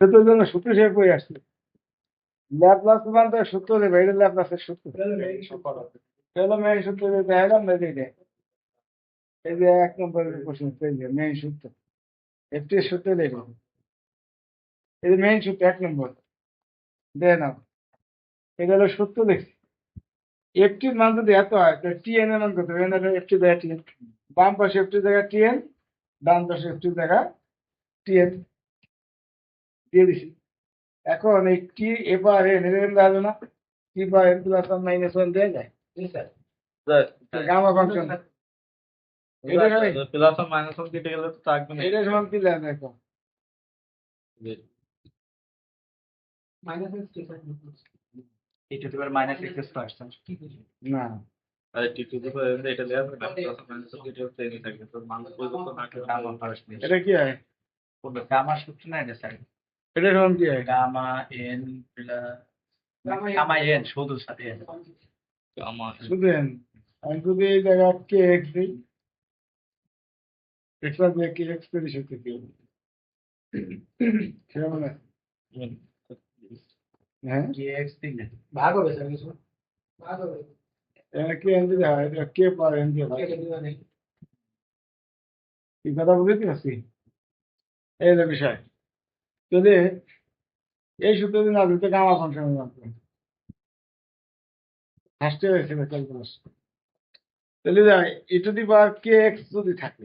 সূত্রের জন্য সূত্র হিসেবে পড়ে আসছে। ল্যাপ্লাস রূপান্তর সূত্র দেবে, এটা ল্যাপ্লাসের সূত্র। চলো মেইন সূত্র দেখালাম না যে এই যে 1 নম্বরের প্রশ্ন, এই যে মেইন সূত্র, এফটি এর সূত্র দেখো, এই যে মেইন সূত্র 1 নম্বর দেখে নাও। এটা হলো সূত্র দেখছি। এফটির মান যদি এত হয় তাহলে টিএন এর মান কত হবে? এফটি জায়গা টিএন, বাম পাশে এফটি জায়গা টিএন, ডান পাশে এফটি জায়গা টিএন দিয়ে দিছি। এখন এই টি এ পাওয়ার এন এর দাঁড়ালো না, t power n plus one minus one দেওয়া যায় গামা ফাংশন। এটা প্লাস আর মাইনাস ওয়ান কেটে গেলে তো থাকবে না। এটা সমান কি যায় দেখো, এটা তো মাইনাস এক্স স্কয়ার না আরে টি টু দি পাওয়ার এটা দেওয়া হবে না, প্লাস আর মাইনাস ওয়ান কেটে হচ্ছে এনে থাকবে, তো মান পরিবর্তন না করে গামা ফাংশন। এটা কি হয়? কোনটা গামা সূত্র না এটা স্যার? এটা সমান কি হয়? Gamma n plus gamma n শুধু সাথে এন গামা শুধু এন। আমি যদি এই জায়গা কে এক্স দিই, এক্স প্লাস কে এক্স তৈরি সত্যি কি হবে? সেটা মনে হয়? হ্যাঁ কে এক্স দিলে ভাগ হবে স্যার, কিছু ভাগ হবে। এটা কে এন দিলে হয়, এটা কে পাওয়ার এন দিয়ে হয়। কি কথা বুঝতে পারছি? এই যে বিষয়, যদি এই সূত্র যদি না দিতে গামা ফাংশনের মাত্র ফার্স্টে হয়েছে ক্যালকুলাস, তাহলে ই to the power K x যদি থাকে,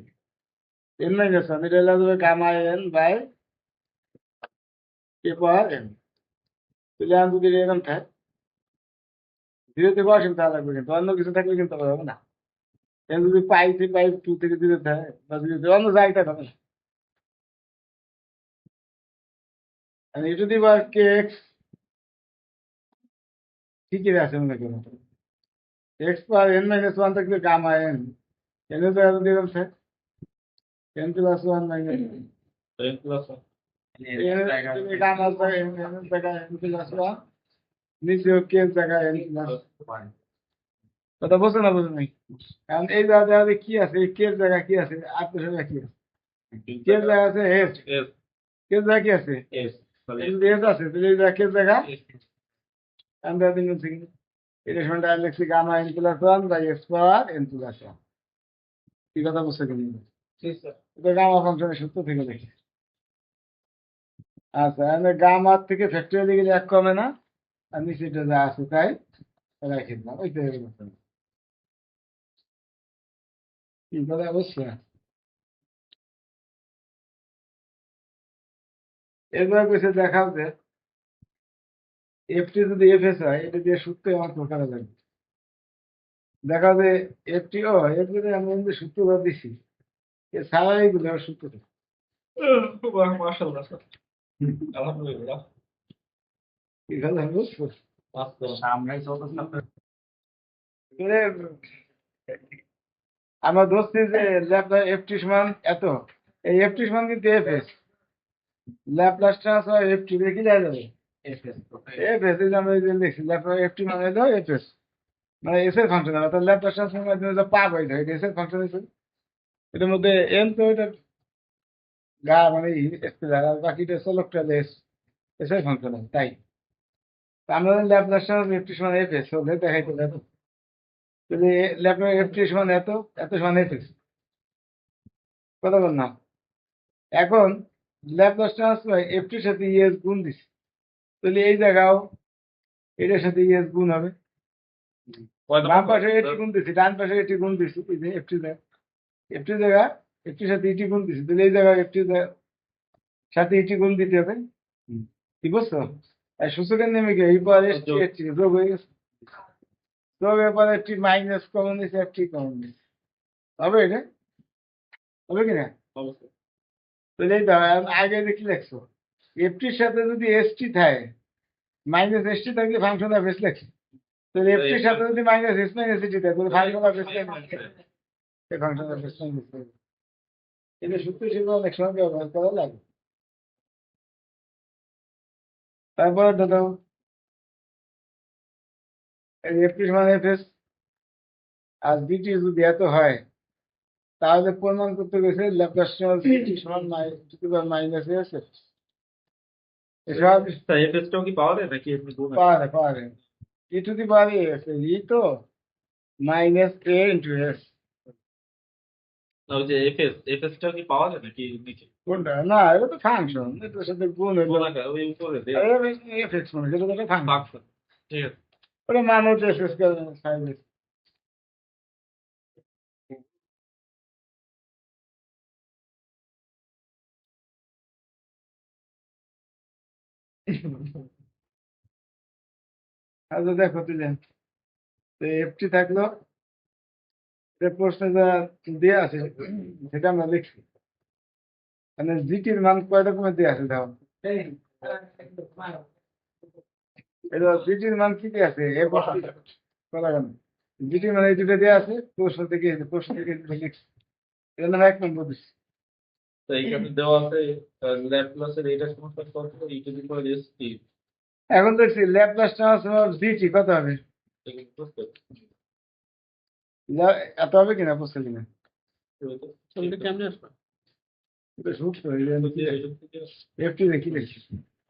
এন মাইনাস ওয়ান, এটা হলো gamma n by k power n. তাহলে আমি যদি এরকম থাকে, জিরোতে বসেন তাহলে লাগবে, কিন্তু অন্য কিছু থাকলে কিন্তু হবে না। এন যদি পাই 2 থেকে 0 থাকে বা 0 অন্য জায়গায় হবে না। আর ই to the power K x ঠিকই আছে মনে করেন, x power n minus one থাকলে গামা এন, এনের জায়গা যদি এরকম থাকে n plus one minus n plus gamma এনের জায়গায় এন প্লাস ওয়ান, নিচেও কে এর জায়গায় এন প্লাস। কথা বলছে না বুঝুন নাই? কারণ এই জায়গায় কি আছে, এই কে এর জায়গায় কি আছে, আত্মসংখ্যা কি আছে, কে এর জায়গা আছে এস, এস কে এর জায়গা কি আছে এস যদি এস আছে, তাহলে এই জায়গা কে এর জায়গা আমরা দিন থেকে এটা সমান ডাইরেক্ট লিখছি gamma n plus one by x power n plus one. কি কথা বুঝছে কিনা? এটা গামা ফাংশনের সূত্র থেকে দেখি। আচ্ছা, আমি গামার থেকে ফ্যাক্টরিয়াল গেলে 1 কমে না, আর নিচে এটা যা আছে তাই রাখি দিলাম, ওইটাই হলো কথা। কি কথা বুঝছে? এরপরে কইছে দেখাও যে এফটি যদি এফএস হয়, এটা দিয়ে সূত্রে অঙ্ক করা যাবে। দেখা যে এফটি ও এর যদি আমি এমনি সূত্রটা দিছি, এ স্বাভাবিক গুলো সূত্র। মাশাআল্লাহ স্যার, আলহামদুলিল্লাহ। কি কথা বুঝছো? সামনে চলতেছে আপনার এ আমরা ধরছি যে ল্যাপলাস এফটি সমান এত, এই এফটি সমান কিন্তু এফএস, ল্যাপলাস ট্রান্সফার এফটি দেখি যায় যাবে এফএস এফএস, এই যে আমরা এই যে লিখছি ল্যাপলাস এফটি মানে হলো এফএস, মানে এস এর ফাংশন। অর্থাৎ ল্যাপলাস ট্রান্সফর্মের মাধ্যমে যা পাব হয়ে যায়, এটা এস এর ফাংশন হয়েছে। এটার মধ্যে এন তো এটা গা মানে স্কেলার, আর বাকিটা চলকটা এস, এস এর ফাংশন আছে তাই। তো আমরা ল্যাপলাস ট্রান্সফর্ম এফটি সমান এফএস হলে দেখাইতে হবে, তাহলে ল্যাপলাস এফটি সমান এত, এত সমান এফএস, কথা বল না। এখন ল্যাপলাস ট্রান্সফর্ম এফটির সাথে ইএস গুণ দিছে, তাহলে এই জায়গাও এটার সাথে ইএস গুণ হবে। বাম পাশে এটি গুণ দিছি, ডান পাশে এটি গুণ দিছি, এই যে এফটি এফটি জায়গা এফটির সাথে ইটি গুণ দিছি, তাহলে এই জায়গায় এফটির সাথে ইটি গুণ দিতে হবে। কি বুঝছো? আর সূচকের নেমে গিয়ে এই পরে এফটি যোগ হয়ে গেছে, যোগের পরে এফটি মাইনাস কমন দিছে, এফটি কমন দিছে, হবে এটা? হবে কিনা? তাহলে এই আগে দেখি লেখছো এফটির সাথে যদি এসটি থাকে, মাইনাস এসটি থাকলে ফাংশন অফ এস লেখছি, তাহলে এফটির সাথে যদি মাইনাস এস মাইনাস এটি থাকে তাহলে ফাংশন অফ এস লেখছে, ফাংশন অফ এস লেখছে। এটা সূত্র হিসেবে অনেক সময় ব্যবহার করা লাগে। তারপরে দাদা এফটি সমান এফএস আর বিটি যদি এত হয়, তাহলে প্রমাণ করতে গেছে ল্যাপ্লাস সমান সিটি সমান মাইনাস এস এসব এফএসটাও কি পাওয়া যায় নাকি এমনি গুণ আছে? পাওয়া যায় ই টু দি পাওয়ার এ আছে ই তো মাইনাস এ ইন্টু এস। না ওই যে এফএসটাও কি পাওয়া যায় নাকি নিচে? কোনটা না এটা তো ফাংশন এটার সাথে গুণ হইলো গুণ আকারে ওই উপরে দেয়া এফ এক্স মানে যেটা একটা ফাংশন ফাংশন। ঠিক আছে। ওটা মান হচ্ছে এফ এক্স সাইন এক্স। আচ্ছা দেখো তুই এফটি থাকলো যে প্রশ্নে যা দেওয়া আছে সেটা আমরা লিখছি মানে জিটির মান কয় রকমের দেওয়া আছে দেখো এটা জিটির মান কি দেওয়া আছে এ বলা কেন জিটির মানে এই দুটো দেওয়া আছে প্রশ্ন থেকে এই দুটো লিখছি এটা না 1 নম্বর দিচ্ছি। তো এইখানে দেওয়া আছে ল্যাপ্লাসের এইটা সমস্যা কত ই to the power S T. এখন দেখছি ল্যাপ্লাস ট্রান্সফর্ম জিটি কত হবে এগুলো বুঝতে পারছি। এত হবে কিনা বুঝতে কিনা চলতে কেমনে আসবে? এটা সূত্র এইসব থেকে এফটি দেখি দেখছি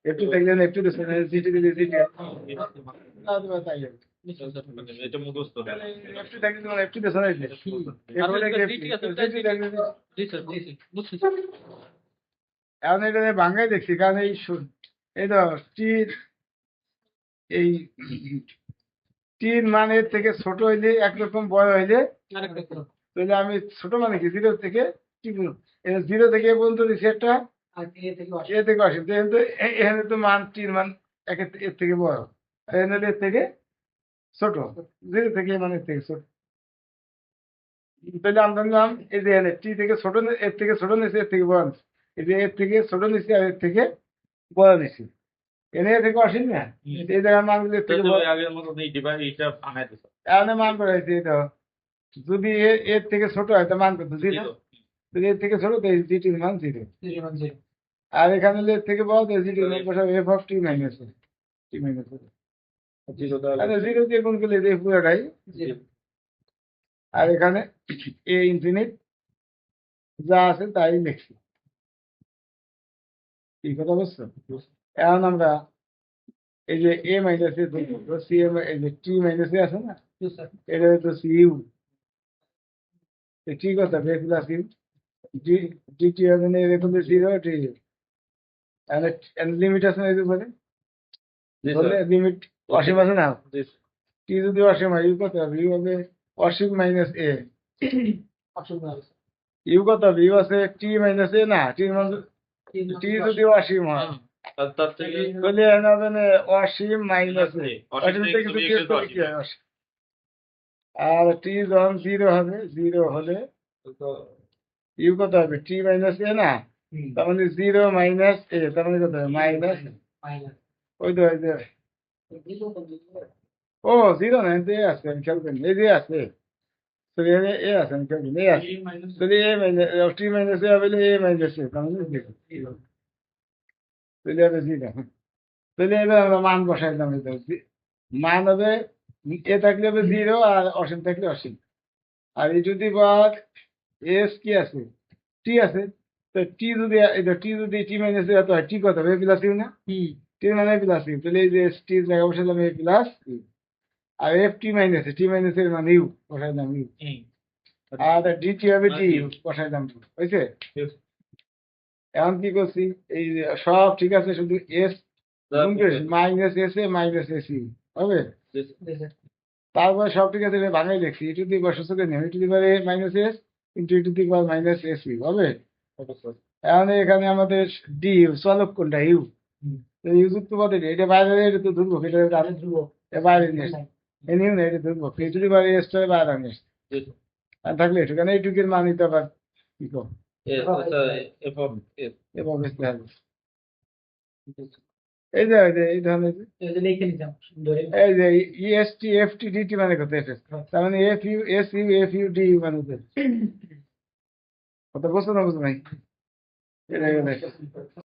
এফটি থাকলে এফটি দিচ্ছে জিটি দিলে জিটি তাই হবে এটা মুখস্থ না। এফটি থাকলে তোমার এফটি দিচ্ছে না এখন এটা বাংলায় দেখছি কারণ এই তো টির এই টির মানের থেকে ছোট হইলে একরকম বড় হইলে তাহলে আমি ছোট মানে কি 0 থেকে টি 0 থেকে এ পর্যন্ত দিচ্ছি একটা এ থেকে আসি কিন্তু এখানে তো মান টির মান এর থেকে বড় আর এখানে হলো এর থেকে ছোট 0 থেকে মানে এর থেকে ছোট তাহলে আমরা নিলাম এই যে এখানে টি থেকে ছোট এর থেকে ছোট নিচ্ছি এর থেকে বড় নিচ্ছি এই যে এর থেকে ছোট নিচ্ছি আর এর থেকে বড় নিচ্ছি এনে এর থেকে আসেন না এই জায়গায় মানগুলো এর থেকে বড় আগের মতো এই ডিভাইস এটা বানাই দিছে। এখানে মান করাইছি এই দেখো যদি এর থেকে ছোট হয় তো মান কত 0 যদি এর থেকে ছোট তো জিটির মান 0 আর এখানে হলে এর থেকে বড় তো জিটির মান বসাবো F of T minus T minus আচ্ছা 0 দিয়ে গুণ করলে এই পুরোটাই আর এখানে এ ইনফিনিট যা আছে তাই লিখছি এই কথা বুঝছো এখন আমরা এই যে এ মাইনাস এ ধরবো সি এই যে টি মাইনাস এ আছে না এটা হচ্ছে সি ইউ টি কথা a plus u d d t হবে না এরকম 0 টি লিমিট আছে না এর উপরে বলে লিমিট অসীম আছে না টি যদি অসীম হয় ইউ কত হবে ইউ হবে অসীম মাইনাস এ ইউ কত হবে ইউ আছে টি মাইনাস এ না টি টি যদি অসীম হয় তার থেকে তাহলে এখানে হবে না অসীম মাইনাস এ অসীম থেকে কিছু বিয়োগ করলে কি হয় অসীম আর টি যখন 0 হবে 0 হলে ইউ কত হবে টি মাইনাস এ না তার মানে 0 মাইনাস এ তার মানে কত হবে মাইনাস ওই তো ওই যে ও 0 না এতে আছে আমি খেয়াল করিনি এই যে আছে তো এ আছে আমি খেয়াল করিনি এ আছে তাহলে এ মাইনাস টি মাইনাস এ হবে এ মাইনাস এ তার মানে 0 তাহলে হবে 0 তাহলে এবার আমরা মান বসাইলাম মান হবে এ থাকলে হবে 0 আর অসীম থাকলে অসীম আর এই যদি বার এস কি আছে টি আছে তো টি যদি এটা টি যদি টি মাইনাস এত হয় টি কত হবে প্লাস ইউ না টি মানে প্লাস ইউ তাহলে এই যে টি জায়গা বসাইলাম a plus u r f t minus এর মানে ইউ বসাইলাম ইউ আর ডিটি হবে ডি ইউ বসাইলাম হয়েছে এখন কি করছি এই যে সব ঠিক আছে শুধু S minus S A minus S U হবে তারপরে সব ঠিক আছে ভাঙাই লিখছি ইটু দি পাওয়ার সূত্রে নেই ইটু দি পাওয়ার এ মাইনাস এস ইন্টু ইটু দি পাওয়ার মাইনাস এস ইউ হবে এখন এখানে আমাদের ডি ইউ চলক কোনটা ইউ ইউ যুক্ত পদে এটা বাইরে এটা তো ধরবো এটা আমি ধরবো বাইরে নিয়ে আসি এ নিউ না এটা ধরবো ইটু দি পাওয়ার এস টা বাইরে আমি আসি আর থাকলে একটু কেন এইটুকের মান নিতে আবার কি কম এবং এই যে এই ধরনের এই যে ইএসটি এফটি ডিটি মানে কত এফ এস তার মানে f u s u f u d u মানে কত বুঝছো না বুঝো নাই এটা